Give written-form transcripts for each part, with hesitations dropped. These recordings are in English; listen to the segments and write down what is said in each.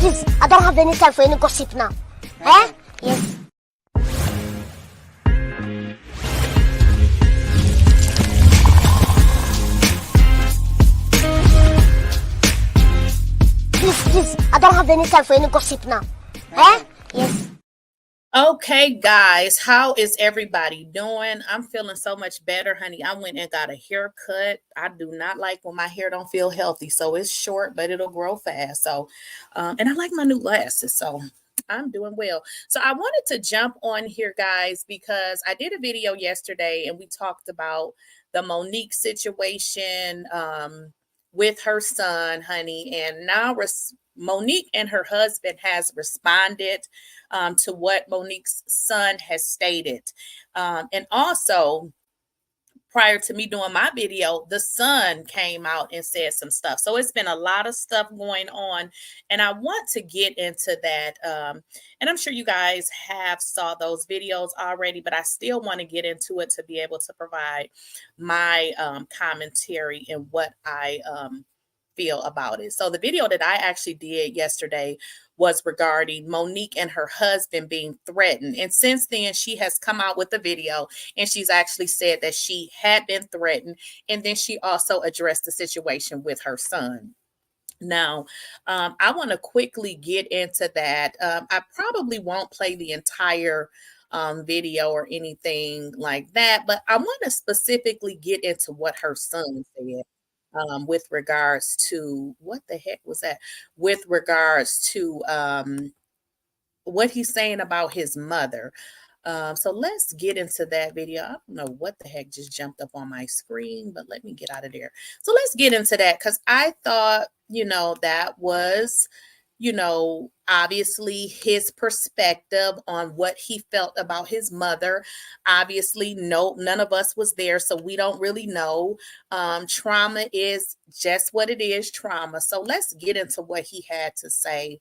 Please, I don't have any time for any gossip now. Eh? Yes. Please, I don't have any time for any gossip now. Eh? Yes. Okay, guys, how is everybody doing? I'm feeling so much better, honey. I went and got a haircut. I do not like when my hair don't feel healthy, so it's short, but it'll grow fast. So, and I like my new glasses, so I'm doing well. So I wanted to jump on here, guys, because I did a video yesterday and we talked about the Monique situation with her son, honey, and now Monique and her husband has responded to what Monique's son has stated. And also, prior to me doing my video, the son came out and said some stuff. So it's been a lot of stuff going on, and I want to get into that. And I'm sure you guys have saw those videos already, but I still want to get into it to be able to provide my commentary and what I feel about it. So the video that I actually did yesterday was regarding Monique and her husband being threatened. And since then, she has come out with a video and she's actually said that she had been threatened. And then she also addressed the situation with her son. Now, I want to quickly get into that. I probably won't play the entire video or anything like that, but I want to specifically get into what her son said. With regards to what the heck was that? With regards to what he's saying about his mother. So let's get into that video. I don't know what the heck just jumped up on my screen, but let me get out of there. So let's get into that because I thought, that was, obviously his perspective on what he felt about his mother. Obviously, none of us was there, so we don't really know. Trauma is just what it is, trauma. So let's get into what he had to say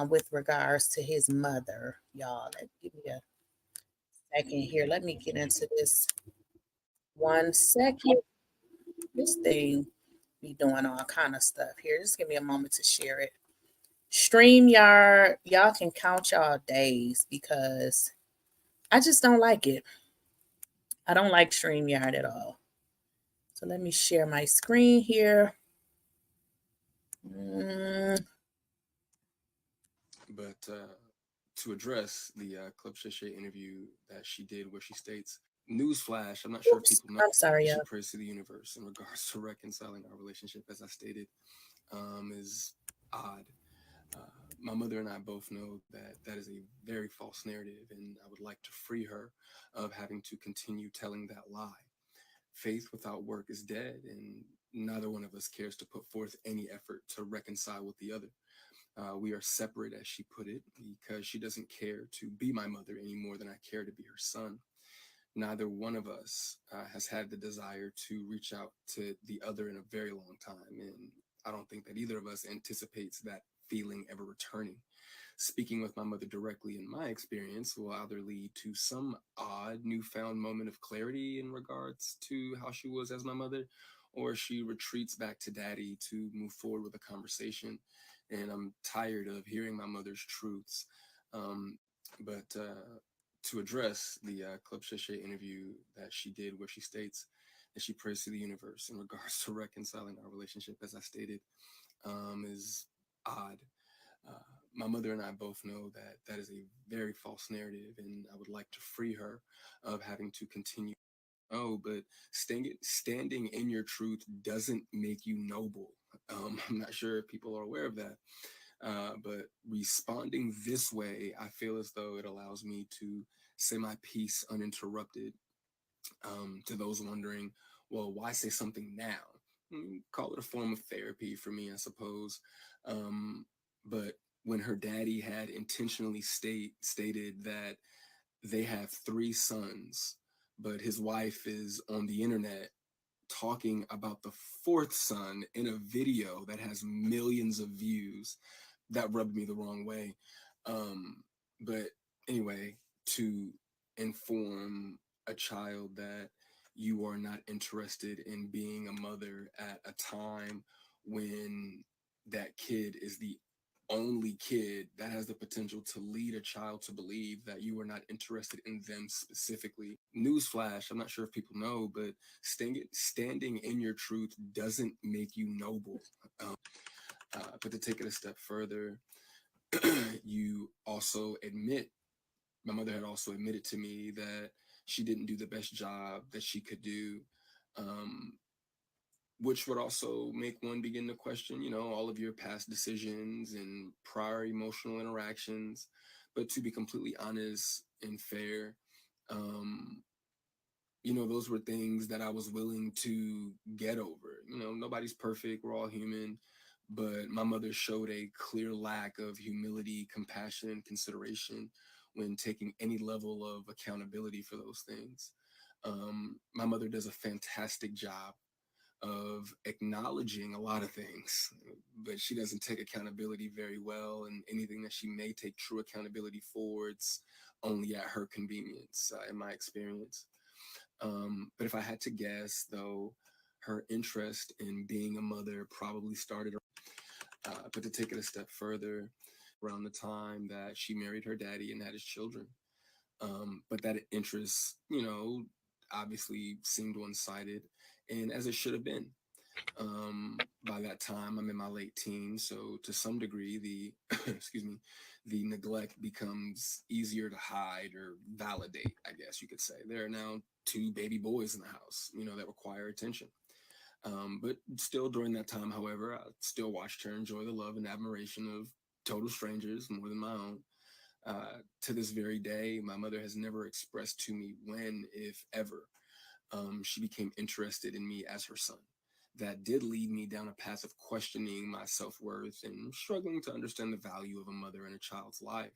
with regards to his mother, y'all. Give me a second here. Let me get into this 1 second. This thing be doing all kind of stuff here. Just give me a moment to share it. StreamYard, y'all can count y'all days because I just don't like it. I don't like StreamYard at all. So let me share my screen here. But to address the Club Shayshay interview that she did where she states, newsflash, I'm not sure if people know. I'm sorry, she prays to the universe in regards to reconciling our relationship, as I stated, is odd. My mother and I both know that that is a very false narrative, and I would like to free her of having to continue telling that lie. Faith without work is dead, and neither one of us cares to put forth any effort to reconcile with the other. We are separate, as she put it, because she doesn't care to be my mother any more than I care to be her son. Neither one of us has had the desire to reach out to the other in a very long time, and I don't think that either of us anticipates that feeling ever returning. Speaking with my mother directly, in my experience, will either lead to some odd newfound moment of clarity in regards to how she was as my mother, or she retreats back to daddy to move forward with a conversation. And I'm tired of hearing my mother's truths. But to address the Club Shayshay interview that she did where she states that she prays to the universe in regards to reconciling our relationship, as I stated, is odd. My mother and I both know that that is a very false narrative, and I would like to free her of having to continue. Oh, but standing in your truth doesn't make you noble. I'm not sure if people are aware of that. But responding this way, I feel as though it allows me to say my piece uninterrupted. To those wondering, well, why say something now? Call it a form of therapy for me, I suppose. But when her daddy had intentionally stated that they have 3 sons, but his wife is on the internet talking about the 4th son in a video that has millions of views, that rubbed me the wrong way. But anyway, to inform a child that you are not interested in being a mother at a time when that kid is the only kid that has the potential to lead a child to believe that you are not interested in them specifically. Newsflash, I'm not sure if people know, but standing in your truth doesn't make you noble. But to take it a step further, you also admit, my mother had also admitted to me that she didn't do the best job that she could do, which would also make one begin to question, all of your past decisions and prior emotional interactions. But to be completely honest and fair, those were things that I was willing to get over. Nobody's perfect. We're all human. But my mother showed a clear lack of humility, compassion, and consideration when taking any level of accountability for those things. My mother does a fantastic job of acknowledging a lot of things, but she doesn't take accountability very well. And anything that she may take true accountability for, it's only at her convenience, in my experience. But if I had to guess, though, her interest in being a mother probably started, but to take it a step further, around the time that she married her daddy and had his children. But that interest, obviously seemed one-sided, and as it should have been. By that time, I'm in my late teens, so to some degree, the the neglect becomes easier to hide or validate, I guess you could say. There are now 2 baby boys in the house, that require attention. But still, during that time, however, I still watched her enjoy the love and admiration of total strangers more than my own. To this very day, my mother has never expressed to me when, if ever, she became interested in me as her son. That did lead me down a path of questioning my self-worth and struggling to understand the value of a mother in a child's life.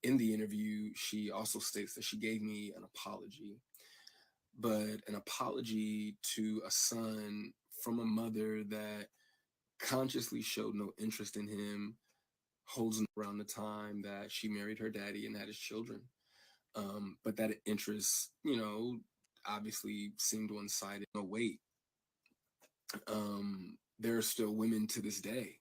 In the interview, she also states that she gave me an apology, but an apology to a son from a mother that consciously showed no interest in him, holds around the time that she married her daddy and had his children. But that interest, obviously seemed one-sided. No, wait. There are still women to this day.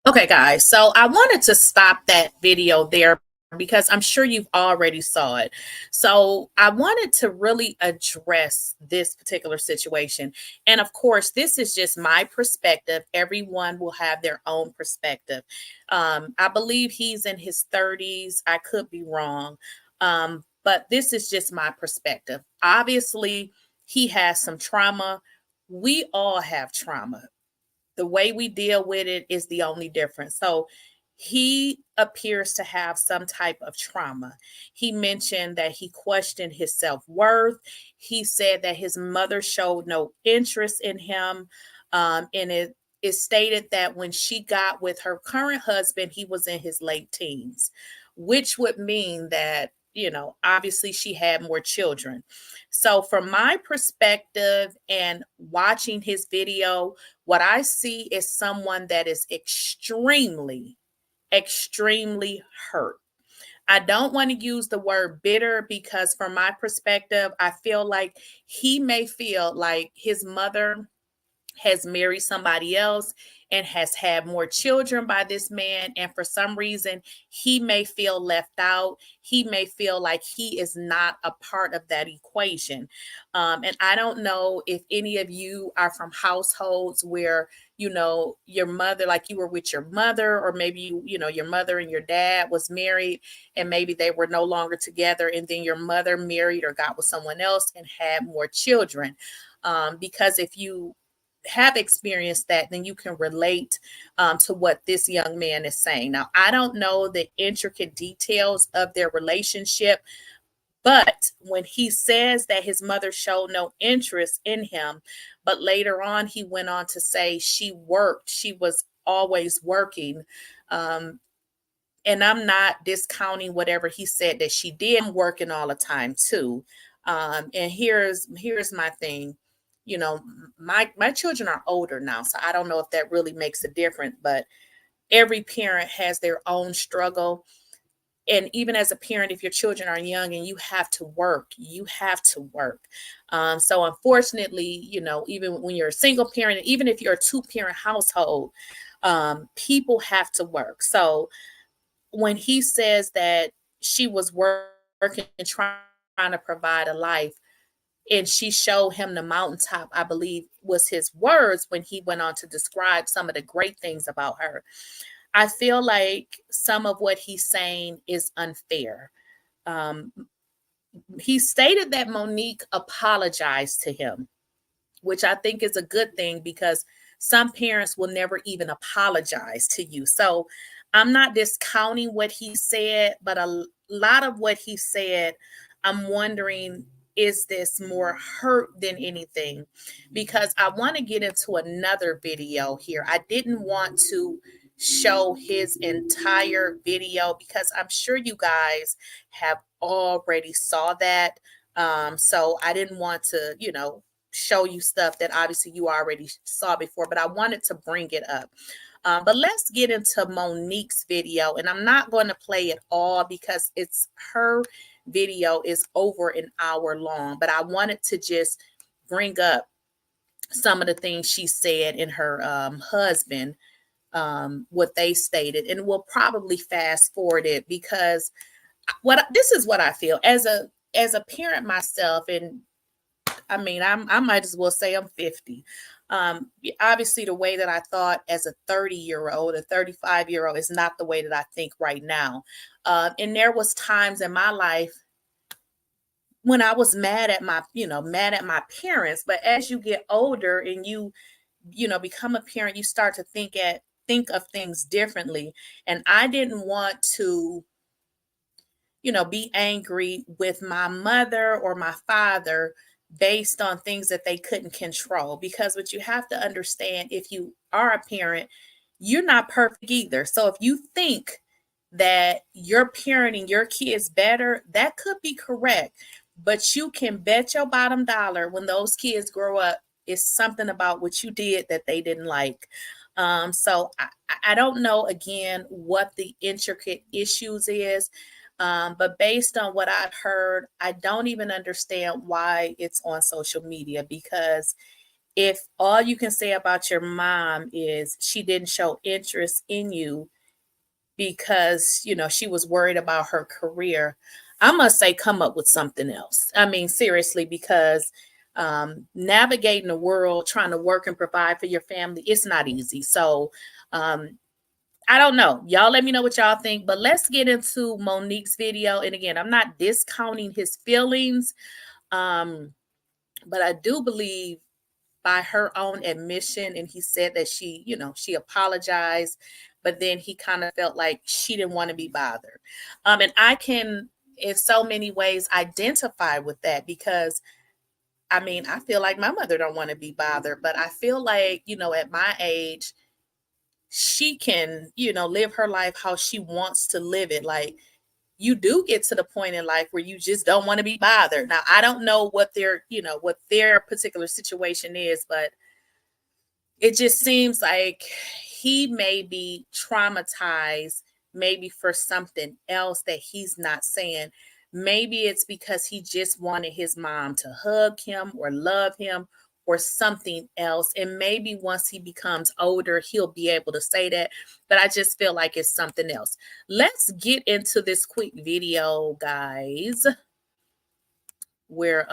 Okay, guys. So I wanted to stop that video there because I'm sure you've already saw it. So I wanted to really address this particular situation. And of course, this is just my perspective. Everyone will have their own perspective. I believe he's in his 30s. I could be wrong. But this is just my perspective. Obviously, he has some trauma. We all have trauma. The way we deal with it is the only difference. So he appears to have some type of trauma. He mentioned that he questioned his self-worth. He said that his mother showed no interest in him. And it is stated that when she got with her current husband, he was in his late teens, which would mean that, obviously she had more children. So from my perspective and watching his video, what I see is someone that is extremely, extremely hurt. I don't want to use the word bitter because from my perspective, I feel like he may feel like his mother has married somebody else and has had more children by this man. And for some reason, he may feel left out. He may feel like he is not a part of that equation. And I don't know if any of you are from households where, your mother, like you were with your mother, or maybe, your mother and your dad was married and maybe they were no longer together. And then your mother married or got with someone else and had more children. Because if you have experienced that, then you can relate to what this young man is saying. Now, I don't know the intricate details of their relationship, but when he says that his mother showed no interest in him, but later on he went on to say she was always working. And I'm not discounting whatever he said that she did. I'm working all the time too. And here's my thing. My children are older now, so I don't know if that really makes a difference, but every parent has their own struggle. and even as a parent, if your children are young and you have to work, you have to work. So unfortunately, even when you're a single parent, even if you're a 2-parent household, people have to work. So when he says that she was working, trying to provide a life, and she showed him the mountaintop, I believe was his words when he went on to describe some of the great things about her. I feel like some of what he's saying is unfair. He stated that Monique apologized to him, which I think is a good thing because some parents will never even apologize to you. So I'm not discounting what he said, but a lot of what he said, I'm wondering, is this more hurt than anything? Because I want to get into another video here. I didn't want to show his entire video because I'm sure you guys have already saw that. So I didn't want to, show you stuff that obviously you already saw before, but I wanted to bring it up. But let's get into Monique's video, and I'm not going to play it all because her video is over an hour long, but I wanted to just bring up some of the things she said and her husband, what they stated, and we'll probably fast forward it because this is what I feel as a parent myself, and I mean, I might as well say I'm 50. Obviously, the way that I thought as a 30-year-old, a 35-year-old is not the way that I think right now. And there was times in my life when I was mad at my parents. But as you get older and you become a parent, you start to think of things differently. And I didn't want to, be angry with my mother or my father based on things that they couldn't control. Because what you have to understand, if you are a parent, you're not perfect either. So if you think that you're parenting your kids better, that could be correct. But you can bet your bottom dollar when those kids grow up, it's something about what you did that they didn't like. So I don't know, again, what the intricate issues is. But based on what I've heard, I don't even understand why it's on social media, because if all you can say about your mom is she didn't show interest in you because, she was worried about her career, I must say, come up with something else. I mean, seriously, because navigating the world, trying to work and provide for your family, it's not easy. So, I don't know. Y'all let me know what y'all think, but let's get into Monique's video. And again, I'm not discounting his feelings, but I do believe by her own admission, and he said that she apologized, but then he kind of felt like she didn't want to be bothered. And I can, in so many ways, identify with that because I mean, I feel like my mother don't want to be bothered, but I feel like, at my age, she can, live her life how she wants to live it. Like, you do get to the point in life where you just don't want to be bothered. Now, I don't know what their particular situation is, but it just seems like he may be traumatized, maybe for something else that he's not saying. Maybe it's because he just wanted his mom to hug him or love him or something else. And maybe once he becomes older, he'll be able to say that. But I just feel like it's something else. Let's get into this quick video, guys, where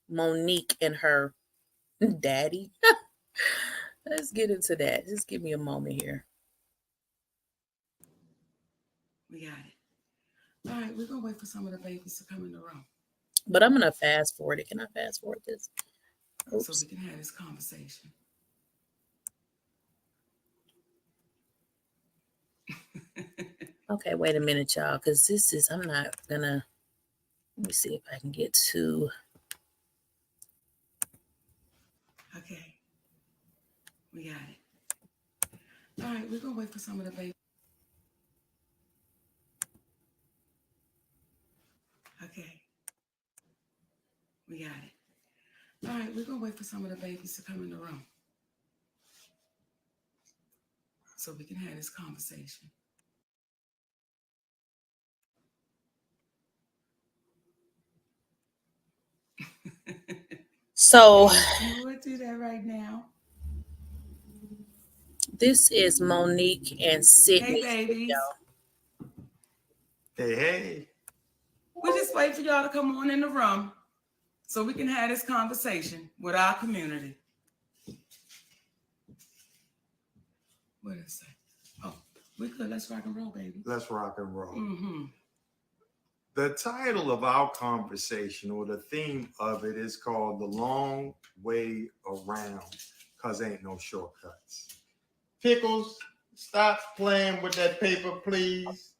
Monique and her daddy. Let's get into that. Just give me a moment here. We got it. All right, we're going to wait for some of the babies to come in the room. But I'm going to fast forward it. Can I fast forward this? Oops. So we can have this conversation. Okay, wait a minute, y'all, because I'm not going to, let me see if I can get to. Okay. We got it. All right, we're going to wait for some of the babies. Okay. We got it. All right, we're going to wait for some of the babies to come in the room so we can have this conversation. So we'll do that right now. this is Monique and Sidney. Hey, babies. Hey. We're just waiting for y'all to come on in the room so we can have this conversation with our community. What is that? Oh, we good. Let's rock and roll, baby. Let's rock and roll. Mm-hmm. The title of our conversation, or the theme of it, is called The Long Way Around, because ain't no shortcuts. Pickles, stop playing with that paper, please.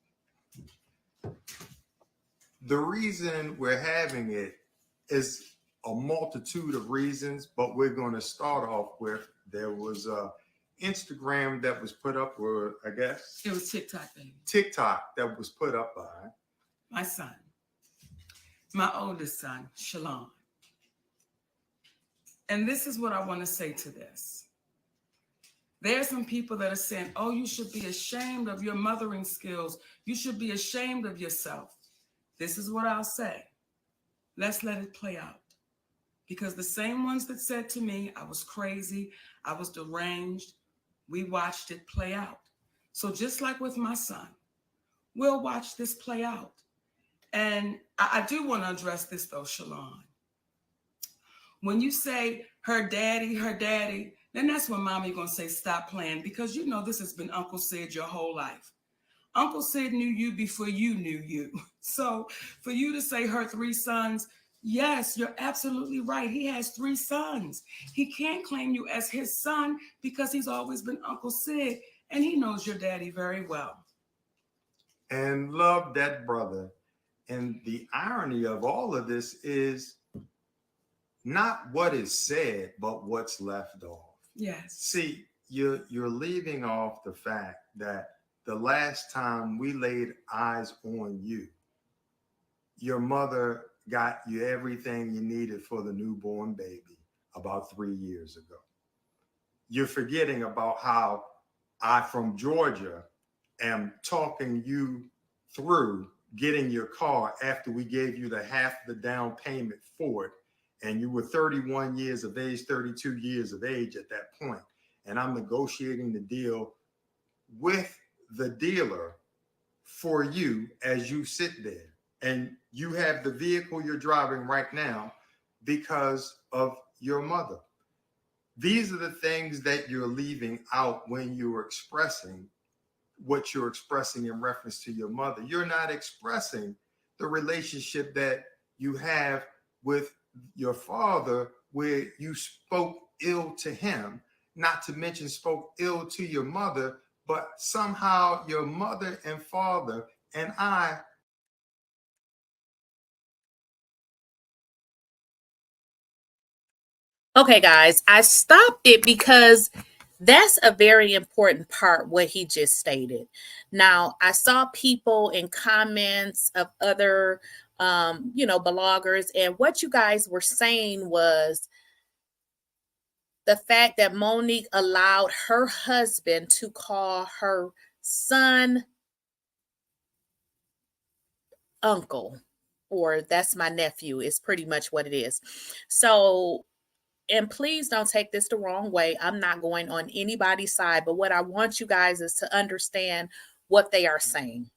The reason we're having it is a multitude of reasons, but we're going to start off with, there was a Instagram that was put up, or I guess it was TikTok, baby. TikTok that was put up by my son, my oldest son, Shalon. And this is what I want to say to this. There are some people that are saying, oh, you should be ashamed of your mothering skills. You should be ashamed of yourself. This is what I'll say. Let's let it play out. Because the same ones that said to me, I was crazy, I was deranged, we watched it play out. So just like with my son, we'll watch this play out. And I do want to address this though, Shalon. When you say her daddy, then that's when mommy gonna say stop playing, because you know this has been Uncle Sid your whole life. Uncle Sid knew you before you knew you. So for you to say her 3 sons, yes, you're absolutely right. He has 3 sons. He can't claim you as his son because he's always been Uncle Sid, and he knows your daddy very well. And love that brother. And the irony of all of this is not what is said, but what's left off. Yes. See, you're leaving off the fact that the last time we laid eyes on you, your mother got you everything you needed for the newborn baby about 3 years ago. You're forgetting about how I, from Georgia, am talking you through getting your car after we gave you the half the down payment for it. And you were 31 years of age, 32 years of age at that point. And I'm negotiating the deal with the dealer for you as you sit there. And you have the vehicle you're driving right now because of your mother. These are the things that you're leaving out when you're expressing what you're expressing in reference to your mother. You're not expressing the relationship that you have with your father, where you spoke ill to him, not to mention spoke ill to your mother, but somehow your mother and father and I. Okay, guys, I stopped it because that's a very important part, what he just stated. Now, I saw people in comments of other, bloggers, and what you guys were saying was the fact that Monique allowed her husband to call her son uncle, or that's my nephew, is pretty much what it is. So, and please don't take this the wrong way. I'm not going on anybody's side, but what I want you guys is to understand what they are saying.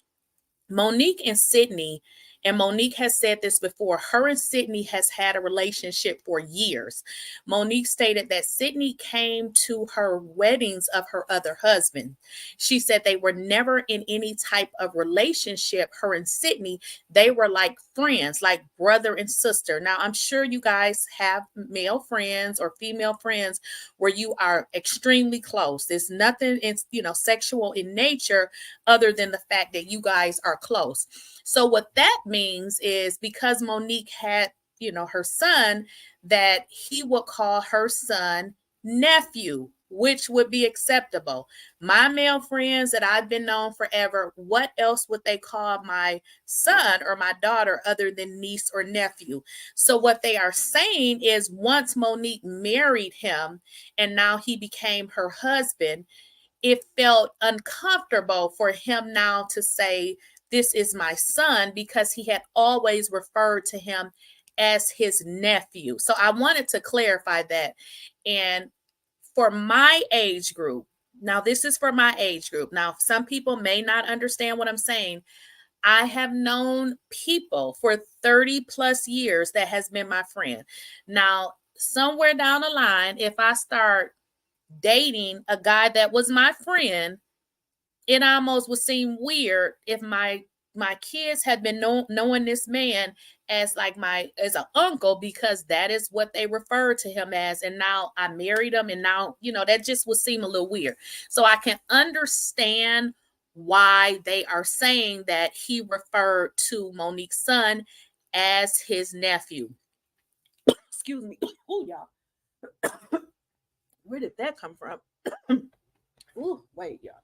Monique and Sidney, and Monique has said this before, her and Sidney has had a relationship for years. Monique stated that Sidney came to her weddings of her other husband. She said they were never in any type of relationship, her and Sidney. They were like friends, like brother and sister. Now, I'm sure you guys have male friends or female friends where you are extremely close. There's nothing, sexual in nature other than the fact that you guys are close. So what that means is, because Monique had, her son, that he would call her son nephew, which would be acceptable. My male friends that I've been known forever, what else would they call my son or my daughter other than niece or nephew? So what they are saying is, once Monique married him and now he became her husband, it felt uncomfortable for him now to say, this is my son, because he had always referred to him as his nephew. So I wanted to clarify that. And for my age group, now this is for my age group. Now, some people may not understand what I'm saying. I have known people for 30 plus years that has been my friend. Now, somewhere down the line, if I start dating a guy that was my friend, it almost would seem weird if my kids had been knowing this man as like as an uncle, because that is what they refer to him as. And now I married him, and now, that just would seem a little weird. So I can understand why they are saying that he referred to Monique's son as his nephew. Excuse me. Oh, y'all. Where did that come from? Oh, wait, y'all.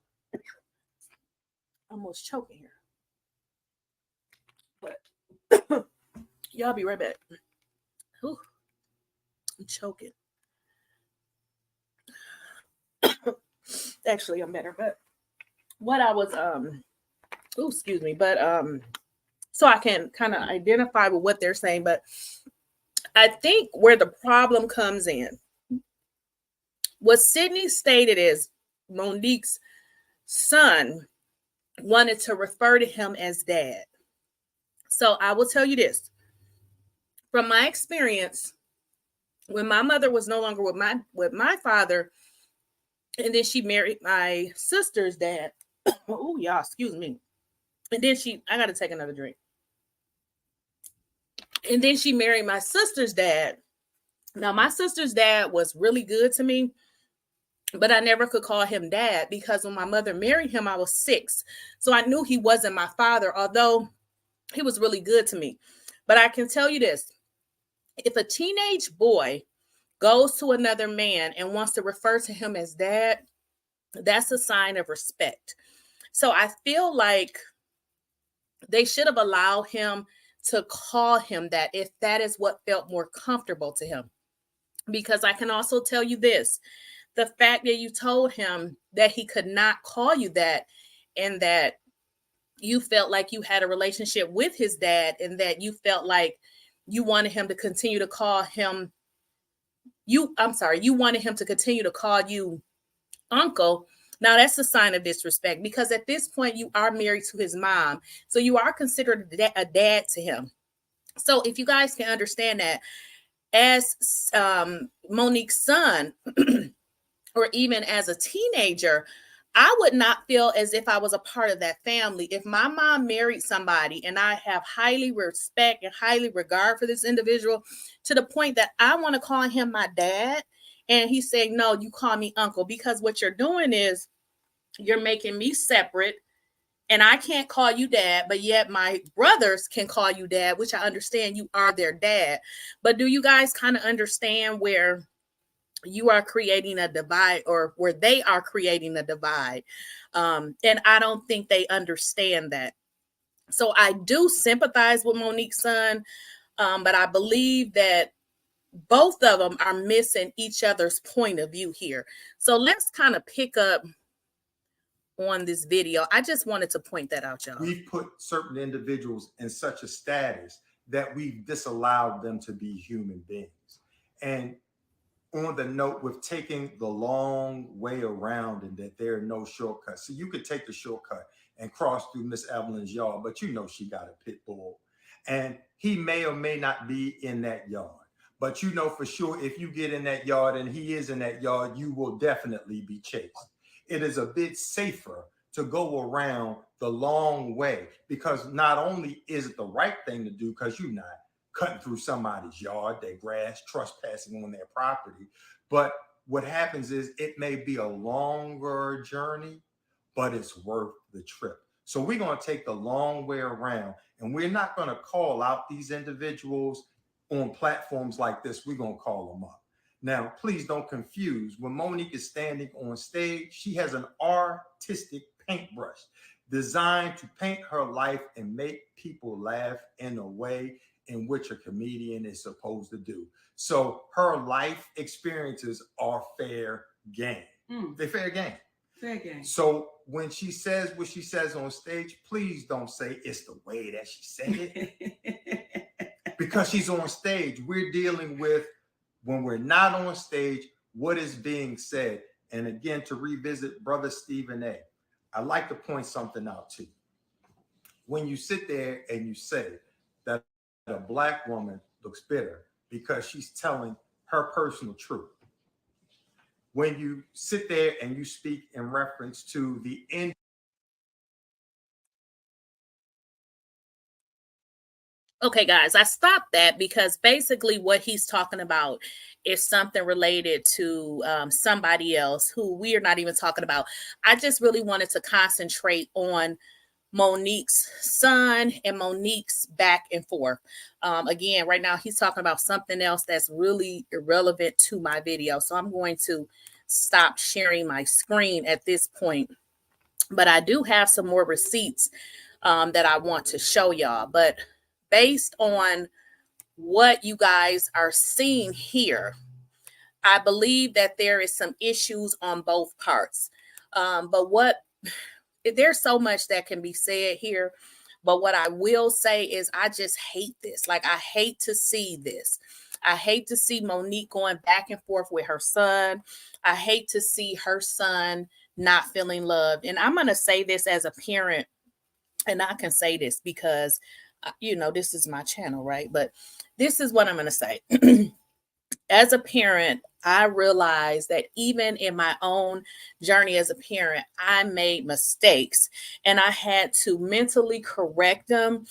Almost choking here. But y'all be right back. Ooh, I'm choking. Actually, I'm better, but what I was excuse me, but so I can kind of identify with what they're saying. But I think where the problem comes in, what Sidney stated is Monique's son wanted to refer to him as dad. So I will tell you this. From my experience, when my mother was no longer with my father, and then she married my sister's dad. Oh, y'all, excuse me. And then I got to take another drink. And then she married my sister's dad. Now, my sister's dad was really good to me, but I never could call him dad because when my mother married him, I was 6. So I knew he wasn't my father, although he was really good to me. But I can tell you this. If a teenage boy goes to another man and wants to refer to him as dad, that's a sign of respect. So I feel like they should have allowed him to call him that if that is what felt more comfortable to him. Because I can also tell you this. The fact that you told him that he could not call you that, and that you felt like you had a relationship with his dad, and that you felt like you wanted him to continue to call him, you wanted him to continue to call you uncle. Now that's a sign of disrespect, because at this point you are married to his mom. So you are considered a dad to him. So if you guys can understand that, as Monique's son, or even as a teenager, I would not feel as if I was a part of that family. If my mom married somebody and I have highly respect and highly regard for this individual to the point that I want to call him my dad, and he's saying, no, you call me uncle, because what you're doing is you're making me separate, and I can't call you dad, but yet my brothers can call you dad, which I understand you are their dad. But do you guys kind of understand where you are creating a divide, or where they are creating a divide? And I don't think they understand that. So I do sympathize with Monique's son, but I believe that both of them are missing each other's point of view here. So let's kind of pick up on this video. I just wanted to point that out, y'all. We've put certain individuals in such a status that we've disallowed them to be human beings. And on the note with taking the long way around, and that there are no shortcuts. So you could take the shortcut and cross through Miss Evelyn's yard, but you know she got a pit bull. And he may or may not be in that yard. But you know for sure, if you get in that yard and he is in that yard, you will definitely be chased. It is a bit safer to go around the long way, because not only is it the right thing to do, because you're not cutting through somebody's yard, their grass, trespassing on their property, but what happens is it may be a longer journey, but it's worth the trip. So we're going to take the long way around, and we're not going to call out these individuals on platforms like this. We're going to call them up. Now, please don't confuse. When Monique is standing on stage, she has an artistic paintbrush designed to paint her life and make people laugh in a way in which a comedian is supposed to do. So her life experiences are fair game. They're fair game. Fair game. So when she says what she says on stage, please don't say it's the way that she said it. Because because she's on stage. We're dealing with, when we're not on stage, what is being said. And again, to revisit Brother Stephen A., I'd like to point something out to you. When you sit there and you say that a Black woman looks bitter because she's telling her personal truth, when you sit there and you speak in reference to the end. Okay, guys, I stopped that because basically what he's talking about is something related to somebody else who we are not even talking about. I just really wanted to concentrate on Monique's son and Monique's back and forth. Again, right now he's talking about something else that's really irrelevant to my video. So I'm going to stop sharing my screen at this point. But I do have some more receipts that I want to show y'all. But based on what you guys are seeing here, I believe that there is some issues on both parts. But there's so much that can be said here. But what I will say is I just hate this. Like, I hate to see this. I hate to see Monique going back and forth with her son. I hate to see her son not feeling loved. And I'm going to say this as a parent, and I can say this because this is my channel, right? But this is what I'm going to say. As a parent, I realized that even in my own journey as a parent, I made mistakes and I had to mentally correct them.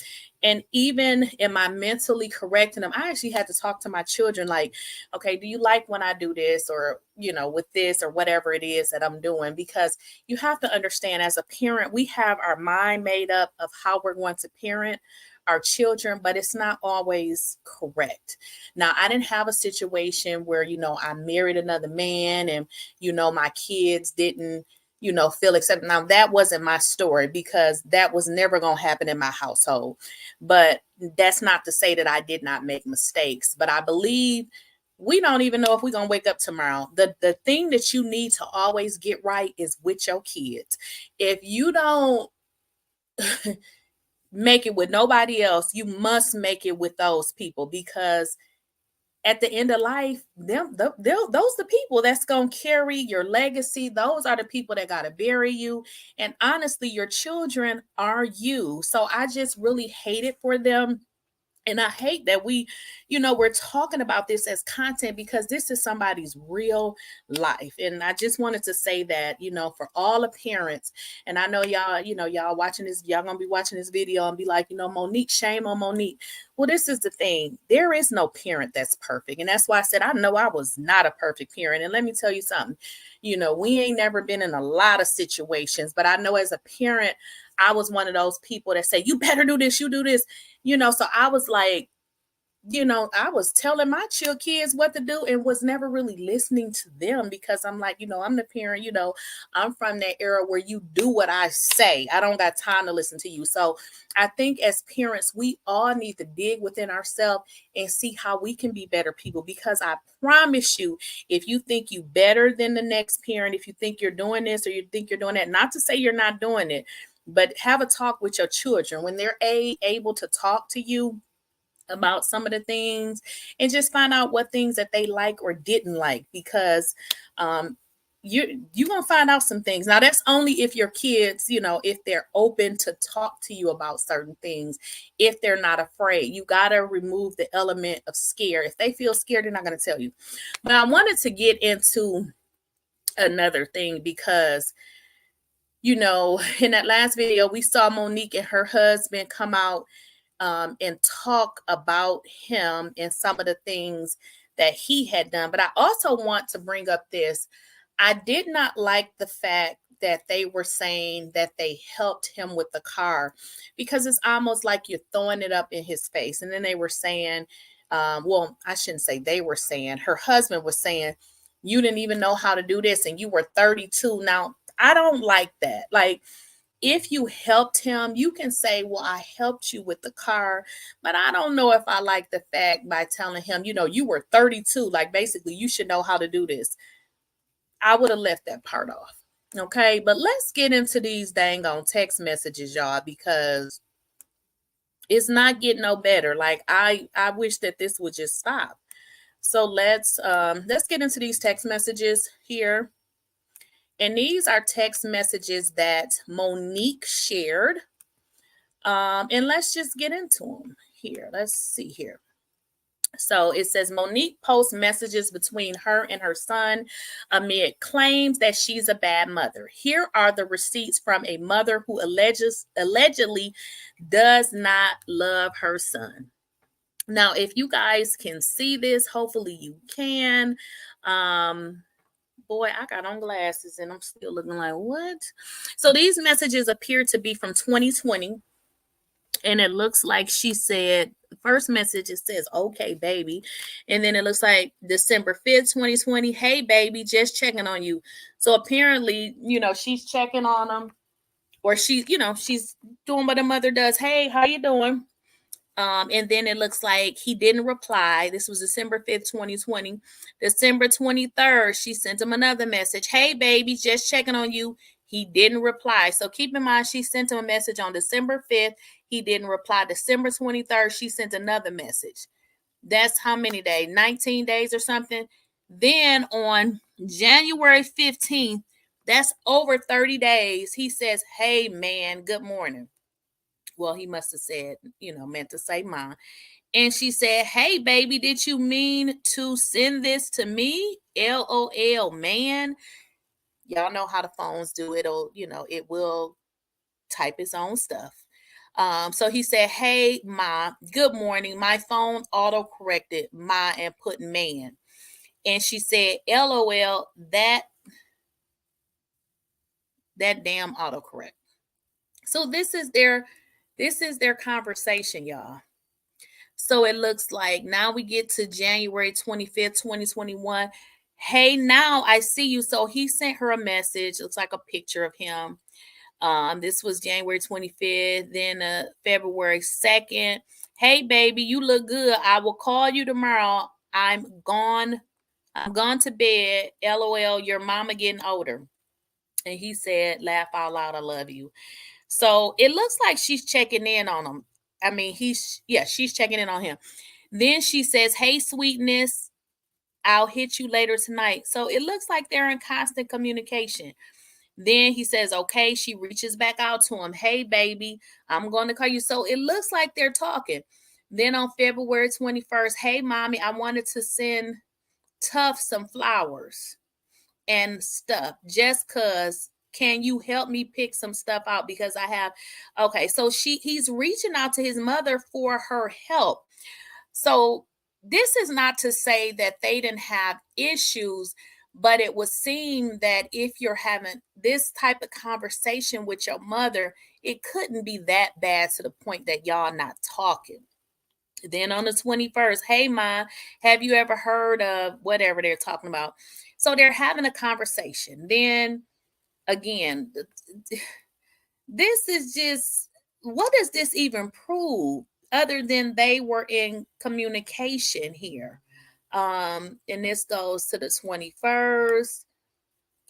And even in my mentally correcting them, I actually had to talk to my children like, okay, do you like when I do this, or, with this or whatever it is that I'm doing? Because you have to understand, as a parent, we have our mind made up of how we're going to parent our children, but it's not always correct. Now, I didn't have a situation where, I married another man and, my kids didn't, feel accepted. Now, that wasn't my story because that was never going to happen in my household. But that's not to say that I did not make mistakes. But I believe we don't even know if we're going to wake up tomorrow. The thing that you need to always get right is with your kids. If you don't make it with nobody else, you must make it with those people, because at the end of life, those the people that's going to carry your legacy. Those are the people that got to bury you. And honestly, your children are you. So I just really hate it for them. And I hate that we're talking about this as content, because this is somebody's real life. And I just wanted to say that, for all the parents, and I know y'all watching this, y'all gonna be watching this video and be like, Monique, shame on Monique. Well, this is the thing. There is no parent that's perfect. And that's why I said, I know I was not a perfect parent. And let me tell you something, we ain't never been in a lot of situations, but I know as a parent, I was one of those people that say, you better do this, you do this, so I was like, I was telling my kids what to do and was never really listening to them, because I'm like, I'm the parent, I'm from that era where you do what I say. I don't got time to listen to you. So I think as parents, we all need to dig within ourselves and see how we can be better people, because I promise you, if you think you better than the next parent, if you think you're doing this or you think you're doing that, not to say you're not doing it, but have a talk with your children when they're able to talk to you about some of the things, and just find out what things that they like or didn't like, because you're gonna find out some things. Now, that's only if your kids, if they're open to talk to you about certain things, if they're not afraid. You gotta remove the element of scare. If they feel scared, they're not gonna tell you. But I wanted to get into another thing, because in that last video, we saw Monique and her husband come out and talk about him and some of the things that he had done. But I also want to bring up this. I did not like the fact that they were saying that they helped him with the car, because it's almost like you're throwing it up in his face. And then they were saying, well, I shouldn't say they were saying, her husband was saying, you didn't even know how to do this and you were 32. Now, I don't like that. Like, if you helped him, you can say, well, I helped you with the car, but I don't know if I like the fact by telling him, you were 32, like basically you should know how to do this. I would have left that part off. Okay, but let's get into these dang on text messages, y'all, because It's not getting no better. Like I wish that this would just stop. So let's get into these text messages here. And these are text messages that Monique shared. And let's just get into them here. Let's see here. So it says Monique posts messages between her and her son amid claims that she's a bad mother. Here are the receipts from a mother who allegedly does not love her son. Now, if you guys can see this, hopefully you can. Boy, I got on glasses and I'm still looking like, what? So these messages appear to be from 2020. And it looks like she said, the first message, it says, okay, baby. And then it looks like December 5th, 2020. Hey, baby, just checking on you. So apparently, she's checking on them, or she's doing what a mother does. Hey, how you doing? And then it looks like he didn't reply. This was December 5th, 2020. December 23rd, she sent him another message. Hey, baby, just checking on you. He didn't reply. So keep in mind, she sent him a message on December 5th. He didn't reply. December 23rd, she sent another message. That's how many days? 19 days or something. Then on January 15th, that's over 30 days. He says, hey, man, good morning. Well, he must have said, meant to say mine. And she said, hey, baby, did you mean to send this to me? LOL, man. Y'all know how the phones do. It will type its own stuff. So he said, hey, Ma, good morning. My phone auto-corrected Ma and put man. And she said, LOL, that damn autocorrect. So this is their conversation, y'all. So it looks like now we get to January 25th, 2021. Hey, now I see you. So he sent her a message. Looks like a picture of him. This was January 25th, then February 2nd. Hey, baby, you look good. I will call you tomorrow. I'm gone to bed. LOL, your mama getting older. And he said, laugh out loud, I love you. So it looks like she's checking in on him. I mean, she's checking in on him. Then she says, hey, sweetness, I'll hit you later tonight. So it looks like they're in constant communication. Then he says, okay, she reaches back out to him. Hey, baby, I'm going to call you. So it looks like they're talking. Then on February 21st, hey, mommy, I wanted to send Tough some flowers and stuff just because. Can you help me pick some stuff out? Because I have, okay, so he's reaching out to his mother for her help. So this is not to say that they didn't have issues, but it would seem that if you're having this type of conversation with your mother, it couldn't be that bad to the point that y'all not talking. Then on the 21st, hey, Ma, have you ever heard of whatever they're talking about? So they're having a conversation. Then again, this is just, what does this even prove other than they were in communication here? And this goes to the 21st.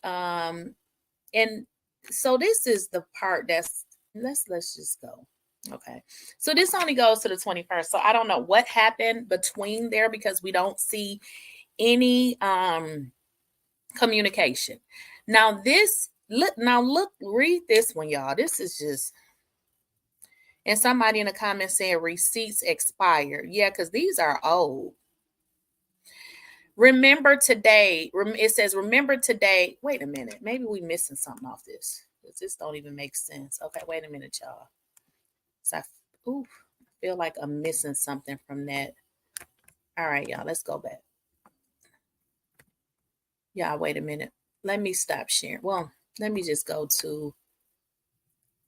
And so this is the part that's, let's just go. Okay. So this only goes to the 21st. So I don't know what happened between there because we don't see any communication. Now read this one, y'all. This is just, and somebody in the comments saying receipts expired. Yeah, because these are old. Remember today. It says, remember today. Wait a minute. Maybe we missing something off this. This don't even make sense. Okay, wait a minute, y'all. So I feel like I'm missing something from that. All right, y'all, let's go back. Y'all, wait a minute. Let me stop sharing. Well, let me just go to,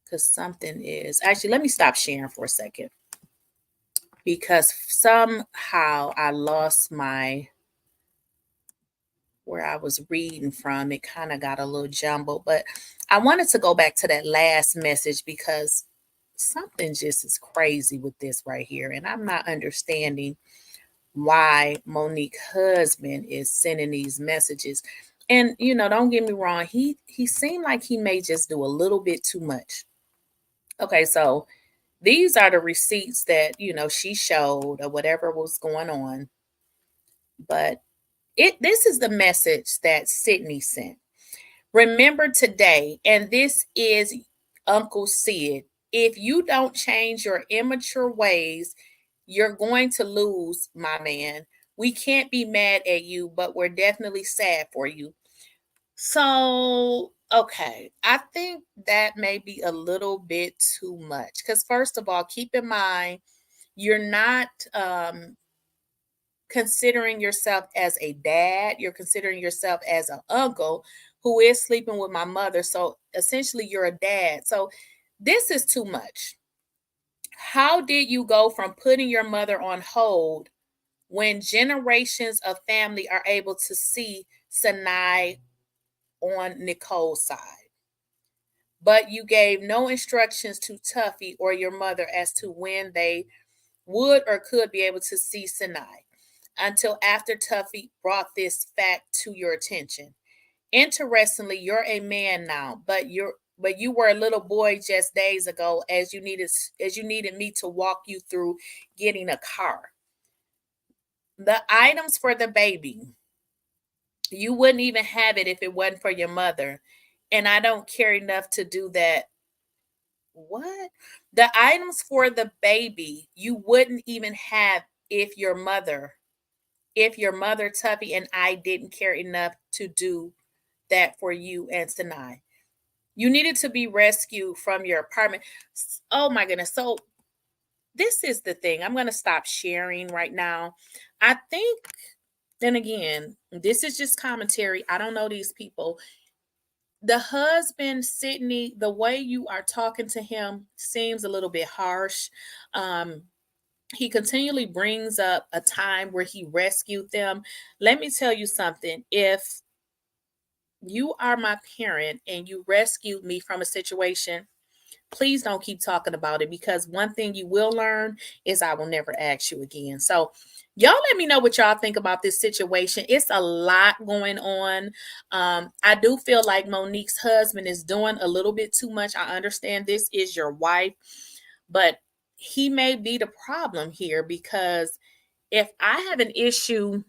because something is, actually, let me stop sharing for a second. Because somehow I lost where I was reading from. It kind of got a little jumbled, but I wanted to go back to that last message because something just is crazy with this right here. And I'm not understanding why Monique's husband is sending these messages. And, don't get me wrong. He seemed like he may just do a little bit too much. Okay, so These are the receipts that, you know, she showed or whatever was going on. But this is the message that Sidney sent. Remember today, and this is Uncle Sid, if you don't change your immature ways, you're going to lose, my man. We can't be mad at you, but we're definitely sad for you. So, okay, I think that may be a little bit too much. Because first of all, keep in mind, you're not considering yourself as a dad. You're considering yourself as an uncle who is sleeping with my mother. So essentially, you're a dad. So this is too much. How did you go from putting your mother on hold when generations of family are able to see Sinai on Nicole's side? But you gave no instructions to Tuffy or your mother as to when they would or could be able to see Sinai until after Tuffy brought this fact to your attention. Interestingly, you're a man now, but you were a little boy just days ago as you needed me to walk you through getting a car. The items for the baby, you wouldn't even have it if it wasn't for your mother. And I don't care enough to do that. What? The items for the baby, you wouldn't even have if your mother Tuffy and I didn't care enough to do that for you and Sinai. You needed to be rescued from your apartment. Oh my goodness. So this is the thing. I'm going to stop sharing right now. I think, then again, this is just commentary. I don't know these people. The husband, Sidney, the way you are talking to him seems a little bit harsh. He continually brings up a time where he rescued them. Let me tell you something. If you are my parent and you rescued me from a situation, please don't keep talking about it, because one thing you will learn is I will never ask you again. So y'all let me know what y'all think about this situation. It's a lot going on. I do feel like Monique's husband is doing a little bit too much. I understand this is your wife, but he may be the problem here, because if I have an issue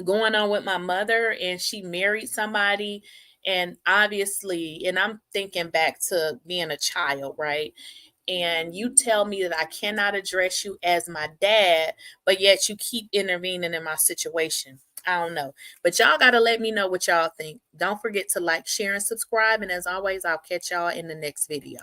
going on with my mother and she married somebody, and obviously, and I'm thinking back to being a child, right? And you tell me that I cannot address you as my dad, but yet you keep intervening in my situation. I don't know. But y'all got to let me know what y'all think. Don't forget to like, share, and subscribe. And as always, I'll catch y'all in the next video.